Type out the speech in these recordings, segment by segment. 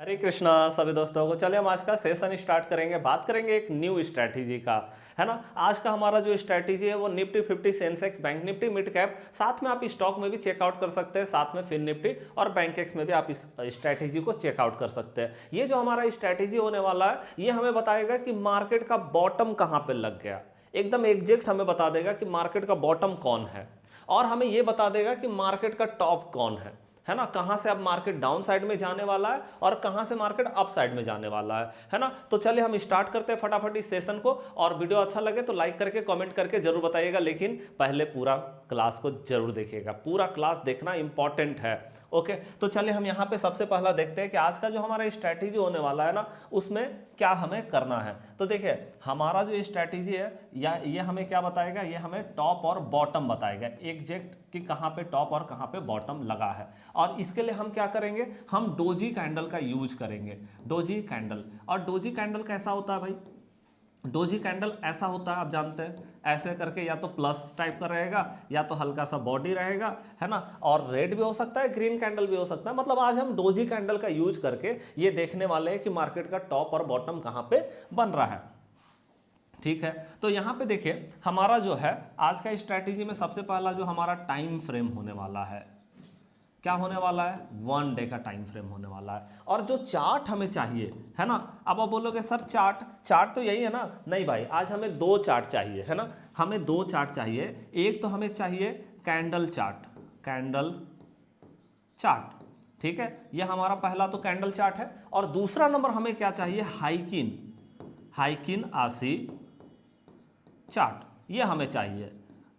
हरे कृष्णा सभी दोस्तों को। चलिए हम आज का सेशन स्टार्ट करेंगे। बात करेंगे एक न्यू स्ट्रैटेजी का, है ना। आज का हमारा जो स्ट्रैटेजी है वो Nifty 50 Sensex bank Nifty mid cap, साथ में आप स्टॉक में भी चेकआउट कर सकते हैं, साथ में फिन निफ्टी और बैंक एक्स में भी आप इस स्ट्रैटेजी को चेकआउट कर सकते हैं। ये जो हमारा स्ट्रैटेजी होने वाला है ये हमें बताएगा कि मार्केट का बॉटम कहाँ पर लग गया, एकदम एग्जैक्ट हमें बता देगा कि मार्केट का बॉटम कौन है, और हमें ये बता देगा कि मार्केट का टॉप कौन है ना। कहां से अब मार्केट डाउन साइड में जाने वाला है और कहां से मार्केट अप साइड में जाने वाला है ना। तो चलिए हम स्टार्ट करते हैं फटाफट इस सेशन को, और वीडियो अच्छा लगे तो लाइक करके कमेंट करके जरूर बताइएगा, लेकिन पहले पूरा क्लास को जरूर देखिएगा, पूरा क्लास देखना इंपॉर्टेंट है। ओके, तो चलिए हम यहाँ पे सबसे पहला देखते हैं कि आज का जो हमारा स्ट्रैटेजी होने वाला है ना उसमें क्या हमें करना है। तो देखिए हमारा जो स्ट्रैटेजी है या ये हमें क्या बताएगा, ये हमें टॉप और बॉटम बताएगा एग्जैक्ट कि कहाँ पे टॉप और कहाँ पे बॉटम लगा है। और इसके लिए हम क्या करेंगे, हम डोजी कैंडल का यूज करेंगे। डोजी कैंडल, और डोजी कैंडल कैसा होता है भाई, डोजी कैंडल ऐसा होता है आप जानते हैं, ऐसे करके या तो प्लस टाइप का रहेगा या तो हल्का सा बॉडी रहेगा, है ना। और रेड भी हो सकता है, ग्रीन कैंडल भी हो सकता है। मतलब आज हम डोजी कैंडल का यूज करके ये देखने वाले हैं कि मार्केट का टॉप और बॉटम कहाँ पे बन रहा है। ठीक है, तो यहाँ पे देखिए हमारा जो है आज का स्ट्रैटेजी में सबसे पहला जो हमारा टाइम फ्रेम होने वाला है, क्या होने वाला है, 1 डे का टाइम फ्रेम होने वाला है। और जो चार्ट हमें चाहिए, है ना। अब आप बोलोगे सर चार्ट तो यही है ना। नहीं भाई, आज हमें 2 चार्ट चाहिए, है ना। हमें 2 चार्ट चाहिए। एक तो हमें चाहिए कैंडल चार्ट, ठीक है, ये हमारा पहला तो कैंडल चार्ट है। और दूसरा नंबर हमें क्या चाहिए, हाइकिन आसी चार्ट, ये हमें चाहिए,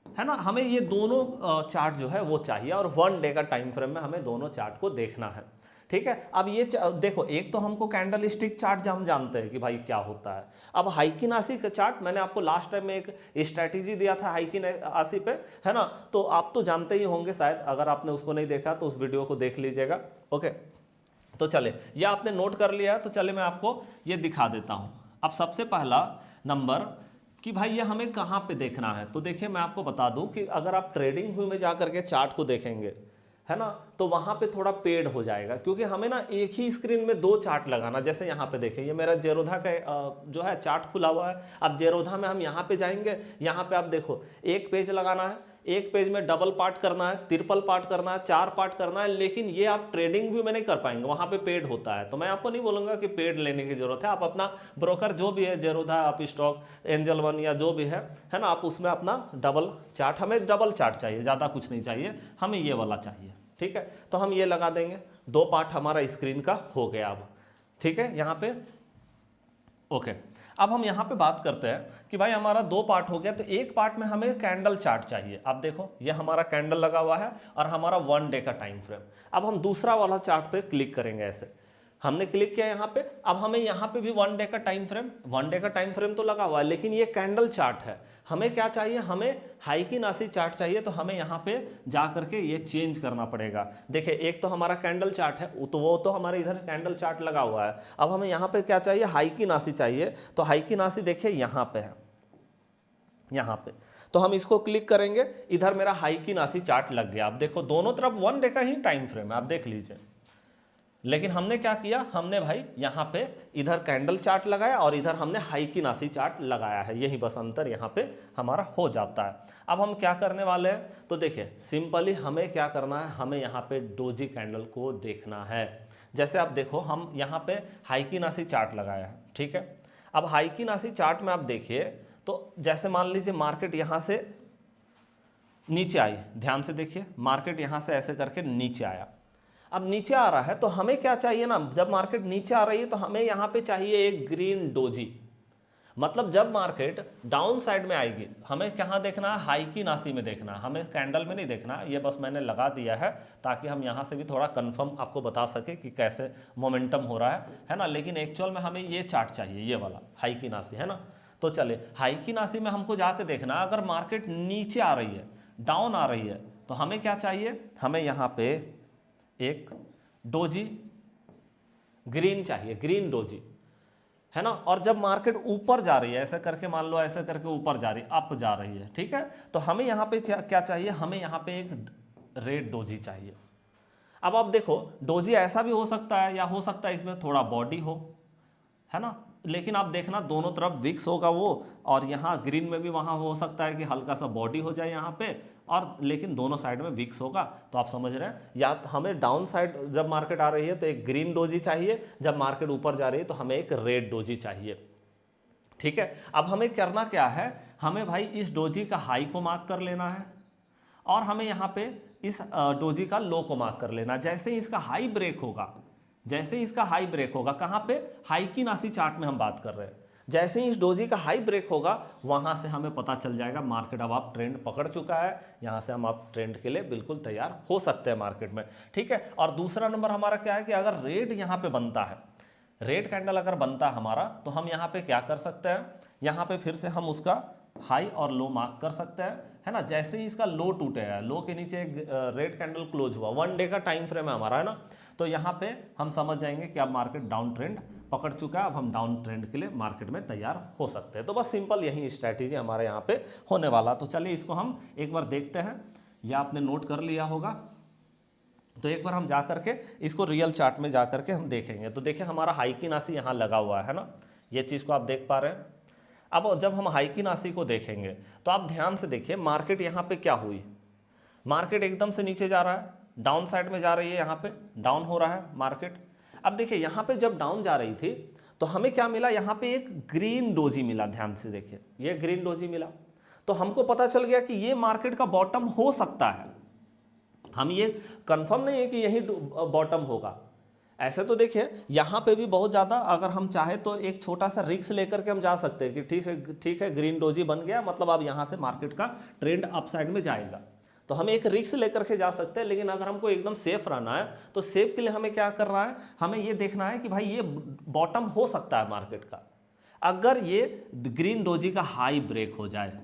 है ना। हमें ये दोनों चार्ट जो है वो चाहिए, और 1 डे का टाइम फ्रेम में हमें दोनों चार्ट को देखना है। ठीक है, अब ये देखो, एक तो हमको कैंडल स्टिक चार्ट हम जानते हैं कि भाई क्या होता है। अब हाइकिन आसी का चार्ट मैंने आपको लास्ट टाइम में एक स्ट्रैटेजी दिया था हाइकिन आसी पे, है ना। तो आप तो जानते ही होंगे शायद, अगर आपने उसको नहीं देखा तो उस वीडियो को देख लीजिएगा। ओके, तो चले, ये आपने नोट कर लिया, तो चले मैं आपको ये दिखा देता हूँ। अब सबसे पहला नंबर कि भाई ये हमें कहाँ पे देखना है, तो देखिए मैं आपको बता दूं कि अगर आप ट्रेडिंग व्यू में जा करके चार्ट को देखेंगे, है ना, तो वहाँ पे थोड़ा पेड हो जाएगा, क्योंकि हमें ना एक ही स्क्रीन में 2 चार्ट लगाना। जैसे यहाँ पे देखें, ये मेरा जेरोधा का जो है चार्ट खुला हुआ है। अब जेरोधा में हम यहाँ पे जाएंगे, यहाँ पे आप देखो एक पेज लगाना है, एक पेज में डबल पार्ट करना है, ट्रिपल पार्ट करना है, 4 पार्ट करना है, लेकिन ये आप ट्रेडिंग व्यू में नहीं कर पाएंगे, वहां पे पेड होता है। तो मैं आपको नहीं बोलूंगा कि पेड लेने की जरूरत है, आप अपना ब्रोकर जो भी है, जेरोधा, आप स्टॉक, एंजल वन या जो भी है ना, आप उसमें अपना डबल चार्ट, हमें डबल चार्ट चाहिए, ज़्यादा कुछ नहीं चाहिए, हमें ये वाला चाहिए। ठीक है, तो हम ये लगा देंगे, 2 पार्ट हमारा स्क्रीन का हो गया अब। ठीक है, यहाँ पे ओके। अब हम यहाँ पे बात करते हैं कि भाई हमारा 2 पार्ट हो गया, तो एक पार्ट में हमें कैंडल चार्ट चाहिए। अब देखो ये हमारा कैंडल लगा हुआ है और हमारा 1 डे का टाइम फ्रेम। अब हम दूसरा वाला चार्ट पे क्लिक करेंगे, ऐसे हमने क्लिक किया यहाँ पे। अब हमें यहाँ पे भी 1 डे का टाइम फ्रेम तो लगा हुआ है, लेकिन ये कैंडल चार्ट है। हमें क्या चाहिए, हमें हाइकिन आसी चार्ट चाहिए। तो हमें यहाँ पे जा करके ये चेंज करना पड़ेगा। देखिए एक तो हमारा कैंडल चार्ट है, तो वो तो हमारे इधर कैंडल चार्ट लगा हुआ है। अब हमें यहाँ पे क्या चाहिए, हाइकिन आसी चाहिए। तो हाइकिन आसी देखिए यहाँ पे है, यहाँ पे तो हम इसको क्लिक करेंगे, इधर मेरा हाइकिन आसी चार्ट लग गया। अब देखो दोनों तरफ 1 डे का ही टाइम फ्रेम है, आप देख लीजिए। लेकिन हमने क्या किया, हमने भाई यहाँ पे इधर कैंडल चार्ट लगाया और इधर हमने हाइकिन आसी चार्ट लगाया है, यही बस अंतर यहाँ पे हमारा हो जाता है। अब हम क्या करने वाले हैं, तो देखिए सिंपली हमें क्या करना है, हमें यहाँ पे डोजी कैंडल को देखना है। जैसे आप देखो हम यहाँ पे हाइकिन आसी चार्ट लगाया है, ठीक है। अब हाइकिन आसी चार्ट में आप देखिए, तो जैसे मान लीजिए मार्केट यहाँ से नीचे आई, ध्यान से देखिए, मार्केट यहाँ से ऐसे करके नीचे आया। अब नीचे आ रहा है तो हमें क्या चाहिए ना, जब मार्केट नीचे आ रही है तो हमें यहाँ पे चाहिए एक ग्रीन डोजी। मतलब जब मार्केट डाउन साइड में आएगी, हमें कहाँ देखना है, हाइकिन आसी में देखना है, हमें कैंडल में नहीं देखना। ये बस मैंने लगा दिया है ताकि हम यहाँ से भी थोड़ा कंफर्म आपको बता सके कि कैसे मोमेंटम हो रहा है ना। लेकिन एक्चुअल में हमें ये चार्ट चाहिए, ये वाला हाइकिन आसी, है ना। तो चले हाइकिन आसी में हमको जाके देखना, अगर मार्केट नीचे आ रही है, डाउन आ रही है, तो हमें क्या चाहिए, हमें यहाँ पे एक डोजी ग्रीन चाहिए, ग्रीन डोजी, है ना। और जब मार्केट ऊपर जा रही है, ऐसे करके मान लो, ऐसे करके ऊपर जा रही है, अप जा रही है, ठीक है, तो हमें यहाँ पे क्या चाहिए, हमें यहाँ पे एक रेड डोजी चाहिए। अब आप देखो डोजी ऐसा भी हो सकता है, या हो सकता है इसमें थोड़ा बॉडी हो, है ना, लेकिन आप देखना दोनों तरफ विक्स होगा वो, और यहाँ ग्रीन में भी वहाँ हो सकता है कि हल्का सा बॉडी हो जाए यहाँ पे, और लेकिन दोनों साइड में विक्स होगा। तो आप समझ रहे हैं, या हमें डाउन साइड जब मार्केट आ रही है तो एक ग्रीन डोजी चाहिए, जब मार्केट ऊपर जा रही है तो हमें एक रेड डोजी चाहिए। ठीक है, अब हमें करना क्या है, हमें भाई इस डोजी का हाई को मार्क कर लेना है, और हमें यहाँ पे इस डोजी का लो को मार्क कर लेना। जैसे ही इसका हाई ब्रेक होगा, जैसे ही इसका हाई ब्रेक होगा, कहाँ पे, हाइकिन-आशी चार्ट में हम बात कर रहे हैं, जैसे ही इस डोजी का हाई ब्रेक होगा वहां से हमें पता चल जाएगा मार्केट अब आप ट्रेंड पकड़ चुका है, यहां से हम आप ट्रेंड के लिए बिल्कुल तैयार हो सकते हैं मार्केट में। ठीक है, और दूसरा नंबर हमारा क्या है कि अगर रेड यहां पे बनता है, रेड कैंडल अगर बनता है हमारा, तो हम यहाँ पे क्या कर सकते हैं, यहाँ पे फिर से हम उसका हाई और लो मार्क कर सकते हैं, है ना। जैसे ही इसका लो टूटेगा, लो के नीचे एक रेड कैंडल क्लोज हुआ, 1 डे का टाइम फ्रेम है हमारा, है ना, तो यहाँ पे हम समझ जाएंगे कि अब मार्केट डाउन ट्रेंड पकड़ चुका है, अब हम डाउन ट्रेंड के लिए मार्केट में तैयार हो सकते हैं। तो बस सिंपल यही स्ट्रैटेजी हमारे यहाँ पे होने वाला। तो चलिए इसको हम एक बार देखते हैं, या आपने नोट कर लिया होगा, तो एक बार हम जा करके इसको रियल चार्ट में जा करके हम देखेंगे। तो देखिए हमारा हाइकिन-आशी यहाँ लगा हुआ है ना, ये चीज़ को आप देख पा रहे हैं। अब जब हम हाइकिन-आशी को देखेंगे तो आप ध्यान से देखिए मार्केट यहाँ पे क्या हुई, मार्केट एकदम से नीचे जा रहा है, डाउन साइड में जा रही है, यहाँ पे डाउन हो रहा है मार्केट। अब देखिए यहाँ पे जब डाउन जा रही थी तो हमें क्या मिला, यहाँ पे एक ग्रीन डोजी मिला, ध्यान से देखिए ये ग्रीन डोजी मिला, तो हमको पता चल गया कि ये मार्केट का बॉटम हो सकता है। हम ये कंफर्म नहीं है कि यही बॉटम होगा। ऐसे तो देखिए यहाँ पे भी बहुत ज़्यादा, अगर हम चाहे तो एक छोटा सा रिस्क लेकर के हम जा सकते हैं कि ठीक है ग्रीन डोजी बन गया, मतलब अब यहाँ से मार्केट का ट्रेंड अपसाइड में जाएगा, तो हम एक रिस्क लेकर के जा सकते हैं। लेकिन अगर हमको एकदम सेफ रहना है तो सेफ के लिए हमें क्या करना है, हमें ये देखना है कि भाई ये बॉटम हो सकता है मार्केट का, अगर ये ग्रीन डोजी का हाई ब्रेक हो जाए,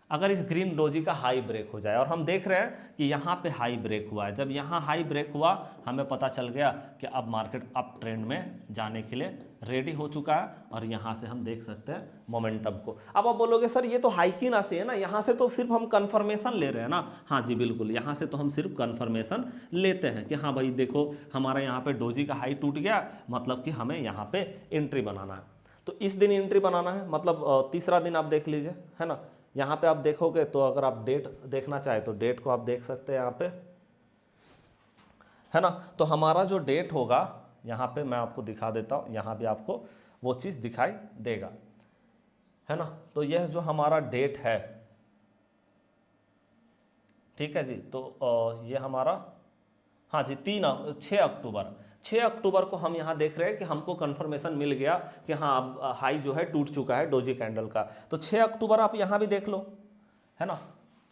अगर इस ग्रीन डोजी का हाई ब्रेक हो जाए, और हम देख रहे हैं कि यहाँ पे हाई ब्रेक हुआ है, जब यहाँ हाई ब्रेक हुआ हमें पता चल गया कि अब मार्केट अप ट्रेंड में जाने के लिए रेडी हो चुका है, और यहाँ से हम देख सकते हैं मोमेंटम को। अब आप बोलोगे सर ये तो हाइकिन-आशी है ना, यहाँ से तो सिर्फ हम कंफर्मेशन ले रहे हैं ना। हाँ जी बिल्कुल, यहाँ से तो हम सिर्फ कंफर्मेशन लेते हैं कि हाँ भाई देखो हमारा यहाँ पे डोजी का हाई टूट गया, मतलब कि हमें यहाँ पे एंट्री बनाना है। तो इस दिन एंट्री बनाना है, मतलब तीसरा दिन आप देख लीजिए, है ना। यहाँ पे आप देखोगे तो अगर आप डेट देखना चाहे तो डेट को आप देख सकते हैं यहाँ पे, है ना। तो हमारा जो डेट होगा यहाँ पे मैं आपको दिखा देता हूँ, यहाँ भी आपको वो चीज़ दिखाई देगा, है ना। तो यह जो हमारा डेट है, ठीक है जी, तो ये हमारा, हाँ जी 6 अक्टूबर को हम यहाँ देख रहे हैं कि हमको कंफर्मेशन मिल गया कि हाँ अब हाई जो है टूट चुका है डोजी कैंडल का। तो 6 अक्टूबर आप यहाँ भी देख लो, है ना,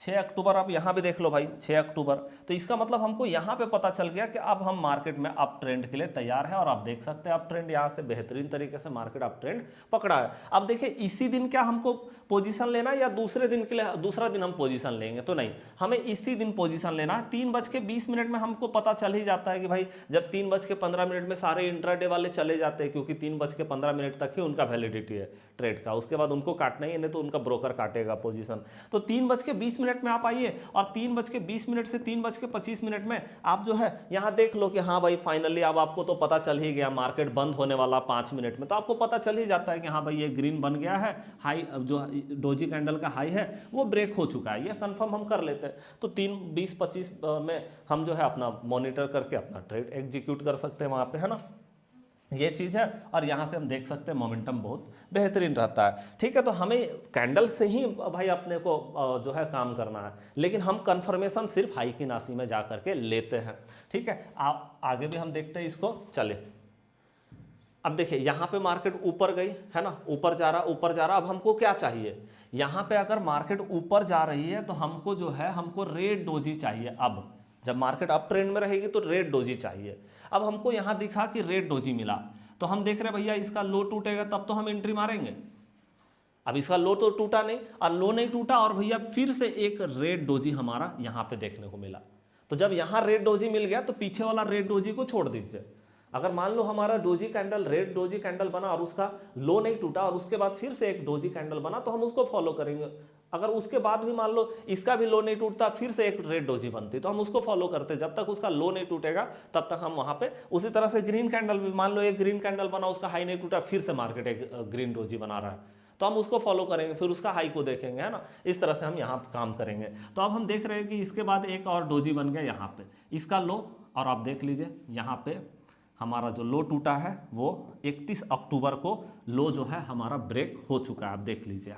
6 अक्टूबर आप यहाँ भी देख लो भाई, 6 अक्टूबर। तो इसका मतलब हमको यहाँ पे पता चल गया कि अब हम मार्केट में अप ट्रेंड के लिए तैयार हैं, और आप देख सकते हैं अप ट्रेंड यहाँ से बेहतरीन तरीके से मार्केट अप ट्रेंड पकड़ा है। अब देखिए इसी दिन क्या हमको पोजीशन लेना है, या दूसरे दिन के लिए दूसरा दिन हम पोजीशन लेंगे, तो नहीं, हमें इसी दिन पोजीशन लेना है। 3:20 में हमको पता चल ही जाता है कि भाई जब 3:15 में सारे इंट्राडे वाले चले जाते हैं, क्योंकि 3:15 तक ही उनका वैलिडिटी है ट्रेड का, उसके बाद उनको काटना ही है, नहीं तो उनका ब्रोकर काटेगा पोजीशन। तो 3:20 में आप आइए, और 3:20 से 3:25 में आप जो है यहाँ देख लो कि हाँ भाई फाइनली अब आपको तो पता चल ही गया मार्केट बंद होने वाला 5 मिनट में, तो आपको पता चल ही जाता है कि हाँ भाई ये ग्रीन बन गया है, हाई जो डोजी कैंडल का हाई है वो ब्रेक हो चुका है, ये कंफर्म हम कर लेते हैं। तो 3:20-25 में हम जो है अपना मॉनिटर करके अपना ट्रेड एग्जीक्यूट कर सकते हैं वहाँ पे, है ना, ये चीज़ है। और यहाँ से हम देख सकते हैं मोमेंटम बहुत बेहतरीन रहता है। ठीक है, तो हमें कैंडल से ही भाई अपने को जो है काम करना है, लेकिन हम कंफर्मेशन सिर्फ हाइकिन-आशी में जा करके लेते हैं। ठीक है, आप आगे भी हम देखते हैं इसको, चले। अब देखिए यहाँ पे मार्केट ऊपर गई, है ना, ऊपर जा रहा। अब हमको क्या चाहिए, यहाँ पे अगर मार्केट ऊपर जा रही है तो हमको जो है हमको रेड डोजी चाहिए। अब जब मार्केट अप ट्रेंड में रहेगी तो रेड डोजी चाहिए। अब हमको यहाँ दिखा कि रेड डोजी मिला, तो हम देख रहे हैं भैया इसका लो टूटेगा तब तो हम एंट्री मारेंगे। अब इसका लो तो टूटा नहीं, और लो नहीं टूटा, और भैया फिर से एक रेड डोजी हमारा यहाँ पे देखने को मिला। तो जब यहाँ रेड डोजी मिल गया तो पीछे वाला रेड डोजी को छोड़ दीजिए। अगर मान लो हमारा doji candle red doji candle बना और उसका लो नहीं टूटा, और उसके बाद फिर से एक डोजी कैंडल बना, तो हम उसको फॉलो करेंगे। अगर उसके बाद भी मान लो इसका भी लो नहीं टूटता, फिर से एक रेड डोजी बनती, तो हम उसको फॉलो करते, जब तक उसका लो नहीं टूटेगा तब तक हम वहां पे। उसी तरह से ग्रीन कैंडल भी, मान लो एक ग्रीन कैंडल बना, उसका हाई नहीं टूटा, फिर से मार्केट एक ग्रीन डोजी बना रहा है, तो हम उसको फॉलो करेंगे, फिर उसका हाई को देखेंगे, है ना। इस तरह से हम यहाँ काम करेंगे। तो अब हम देख रहे हैं कि इसके बाद एक और डोजी बन गया यहाँ पे, इसका लो, और आप देख लीजिए यहाँ पे हमारा जो लो टूटा है वो 31 अक्टूबर को लो जो है हमारा ब्रेक हो चुका है। आप देख लीजिए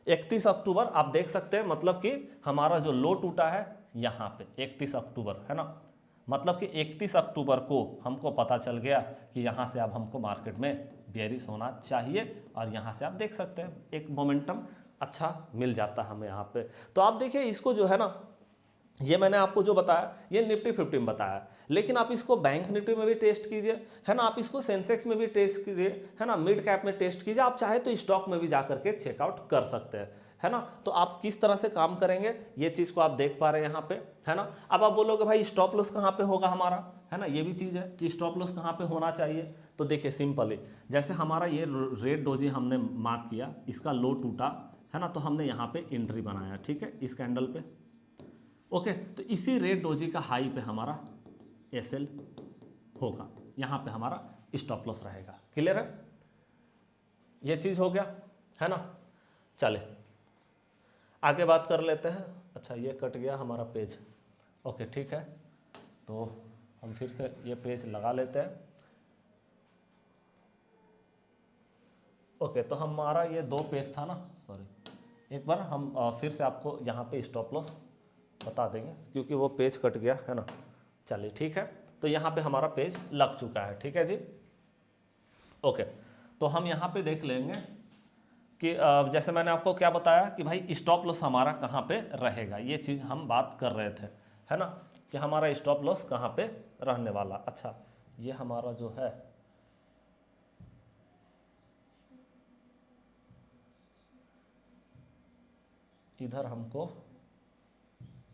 31 अक्टूबर, आप देख सकते हैं, मतलब कि हमारा जो लो टूटा है यहाँ पे 31 अक्टूबर, है ना। मतलब कि 31 अक्टूबर को हमको पता चल गया कि यहाँ से अब हमको मार्केट में बेयरिश होना चाहिए, और यहाँ से आप देख सकते हैं एक मोमेंटम अच्छा मिल जाता है हमें यहाँ पे। तो आप देखिए इसको जो है ना, ये मैंने आपको जो बताया ये निफ्टी 50 में बताया, लेकिन आप इसको बैंक निफ्टी में भी टेस्ट कीजिए, है ना, आप इसको सेंसेक्स में भी टेस्ट कीजिए, है ना, मिड कैप में टेस्ट कीजिए, आप चाहे तो स्टॉक में भी जा करके चेकआउट कर सकते हैं, है ना। तो आप किस तरह से काम करेंगे ये चीज़ को आप देख पा रहे हैं यहाँ पे, है ना। अब आप बोलोगे भाई स्टॉप लॉस कहाँ पे होगा हमारा, है ना, ये भी चीज़ है कि स्टॉप लॉस कहाँ पे होना चाहिए। तो देखिए सिंपल है, जैसे हमारा ये रेड डोजी हमने मार्क किया, इसका लो टूटा, है ना, तो हमने यहाँ पे एंट्री बनाया, ठीक है, इस कैंडल पे, ओके। तो इसी रेड डोजी का हाई पे हमारा एसएल होगा, यहाँ पे हमारा स्टॉप लॉस रहेगा। क्लियर है, ये चीज़ हो गया, है ना। चले आगे बात कर लेते हैं। अच्छा ये कट गया हमारा पेज, ओके ठीक है, तो हम फिर से ये पेज लगा लेते हैं। ओके, तो हमारा ये 2 पेज था ना, सॉरी, एक बार हम फिर से आपको यहाँ पे स्टॉप लॉस बता देंगे, क्योंकि वो पेज कट गया, है ना। चलिए ठीक है, तो यहाँ पे हमारा पेज लग चुका है, ठीक है जी। ओके, तो हम यहाँ पे देख लेंगे कि जैसे मैंने आपको क्या बताया कि भाई स्टॉप लॉस हमारा कहाँ पे रहेगा, ये चीज़ हम बात कर रहे थे, है ना, कि हमारा स्टॉप लॉस कहाँ पे रहने वाला। अच्छा ये हमारा जो है इधर हमको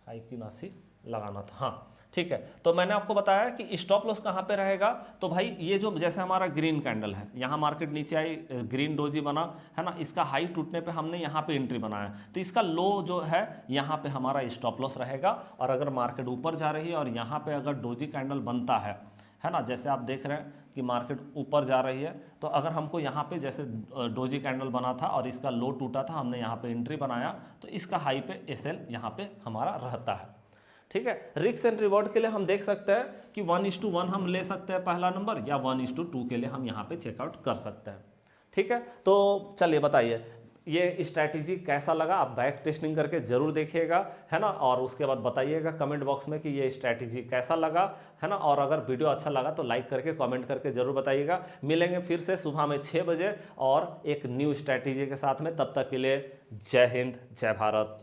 हाई की नासी लगाना था, हाँ ठीक है। तो मैंने आपको बताया कि स्टॉप लॉस कहाँ पे रहेगा, तो भाई ये जो जैसे हमारा ग्रीन कैंडल है, यहाँ मार्केट नीचे आई, ग्रीन डोजी बना, है ना, इसका हाई टूटने पे हमने यहाँ पे एंट्री बनाया, तो इसका लो जो है यहाँ पे हमारा स्टॉप लॉस रहेगा। और अगर मार्केट ऊपर जा रही है और यहाँ पे अगर डोजी कैंडल बनता है ना, जैसे आप देख रहे हैं कि मार्केट ऊपर जा रही है, तो अगर हमको यहाँ पे जैसे डोजी कैंडल बना था और इसका लो टूटा था, हमने यहाँ पे एंट्री बनाया, तो इसका हाई पे एसएल यहाँ पे हमारा रहता है, ठीक है। रिस्क एंड रिवॉर्ड के लिए हम देख सकते हैं कि 1:1 हम ले सकते हैं पहला नंबर, या 1:2 के लिए हम यहाँ पे चेकआउट कर सकते हैं, ठीक है। तो चलिए बताइए ये स्ट्रैटेजी कैसा लगा, आप बैक टेस्टिंग करके जरूर देखिएगा, है ना, और उसके बाद बताइएगा कमेंट बॉक्स में कि ये स्ट्रैटेजी कैसा लगा, है ना। और अगर वीडियो अच्छा लगा तो लाइक करके कमेंट करके जरूर बताइएगा। मिलेंगे फिर से सुबह में 6 बजे और एक न्यू स्ट्रैटेजी के साथ में, तब तक के लिए जय हिंद, जय भारत।